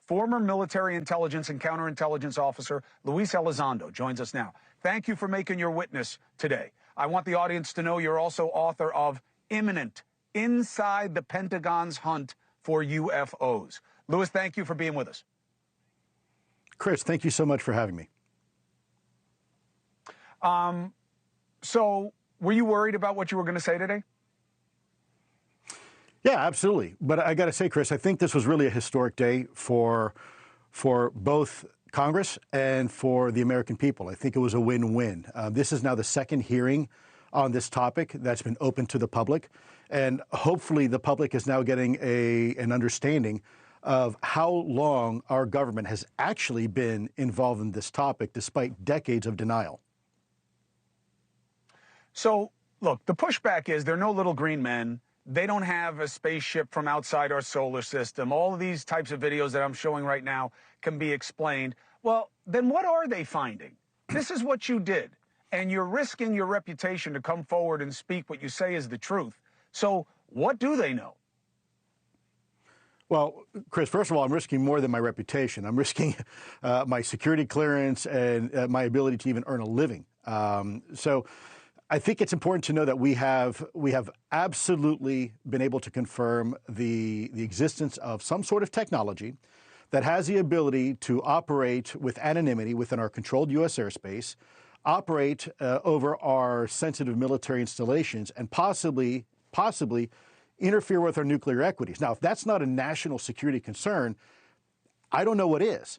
Former military intelligence and counterintelligence officer Luis Elizondo joins us now. Thank you for making your witness today. I want the audience to know you're also author of Imminent: Inside the Pentagon's Hunt for UFOs. Luis, thank you for being with us. Chris, thank you so much for having me. So were you worried about what you were going to say today? Yeah, absolutely. But I got to say, Chris, I think this was really a historic day for both Congress and for the American people. I think it was a win-win. This is now the second hearing on this topic that's been open to the public. And hopefully the public is now getting an understanding of how long our government has actually been involved in this topic, despite decades of denial. So, look, the pushback is they're no little green men. They don't have a spaceship from outside our solar system. All of these types of videos that I'm showing right now can be explained. Well, then what are they finding? This is what you did, and you're risking your reputation to come forward and speak what you say is the truth. So what do they know? Well, Chris, first of all, I'm risking more than my reputation. I'm risking my security clearance and my ability to even earn a living. So I think it's important to know that we have absolutely been able to confirm the existence of some sort of technology that has the ability to operate with anonymity within our controlled U.S. airspace, operate over our sensitive military installations, and possibly interfere with our nuclear equities. Now, if that's not a national security concern, I don't know what is.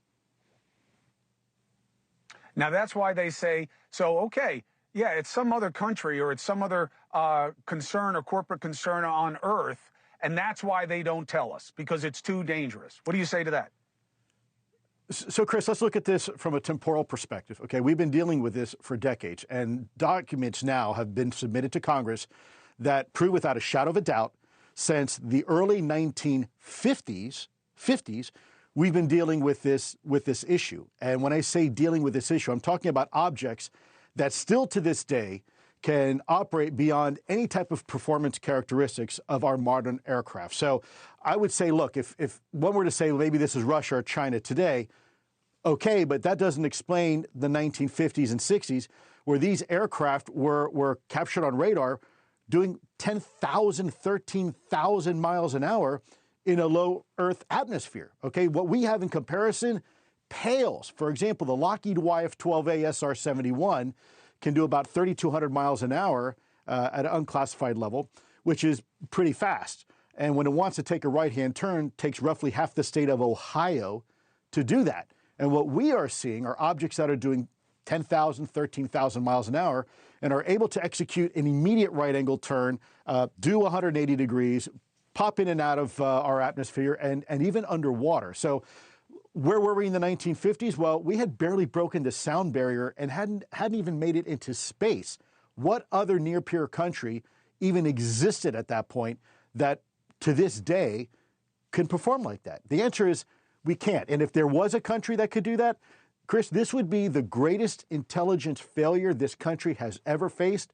Now, that's why they say, so, okay, yeah, it's some other country or it's some other concern or corporate concern on Earth, and that's why they don't tell us, because it's too dangerous. What do you say to that? So, Chris, let's look at this from a temporal perspective. Okay, we've been dealing with this for decades, and documents now have been submitted to Congress that prove without a shadow of a doubt, since the early 1950s, we've been dealing with this issue. And when I say dealing with this issue, I'm talking about objects that still to this day can operate beyond any type of performance characteristics of our modern aircraft. So I would say, look, if one were to say maybe this is Russia or China today, okay, but that doesn't explain the 1950s and 60s where these aircraft were captured on radar doing 10,000, 13,000 miles an hour in a low Earth atmosphere, okay? What we have in comparison pales. For example, the Lockheed YF-12A SR-71 can do about 3,200 miles an hour at an unclassified level, which is pretty fast. And when it wants to take a right-hand turn, it takes roughly half the state of Ohio to do that. And what we are seeing are objects that are doing 10,000, 13,000 miles an hour and are able to execute an immediate right-angle turn, do 180 degrees, pop in and out of our atmosphere, and even underwater. So where were we in the 1950s? Well, we had barely broken the sound barrier and hadn't even made it into space. What other near-peer country even existed at that point that to this day can perform like that? The answer is we can't. And if there was a country that could do that, Chris, this would be the greatest intelligence failure this country has ever faced,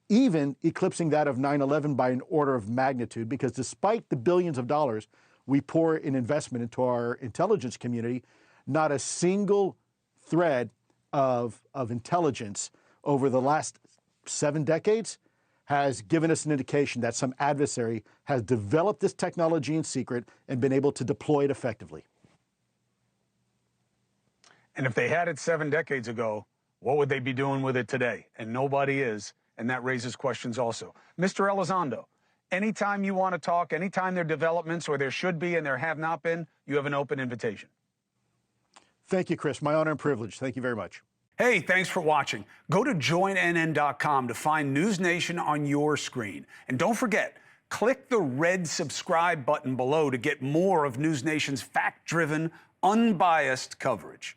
even eclipsing that of 9/11 by an order of magnitude, because despite the billions of dollars we pour in investment into our intelligence community, not a single thread of intelligence over the last 7 decades has given us an indication that some adversary has developed this technology in secret and been able to deploy it effectively. And if they had it 7 decades ago, what would they be doing with it today? And nobody is, and that raises questions also. Mr. Elizondo, anytime you want to talk, anytime there are developments, or there should be and there have not been, you have an open invitation. Thank you, Chris. My honor and privilege. Thank you very much. Hey, thanks for watching. Go to joinnn.com to find NewsNation on your screen. And don't forget, click the red subscribe button below to get more of NewsNation's fact-driven, unbiased coverage.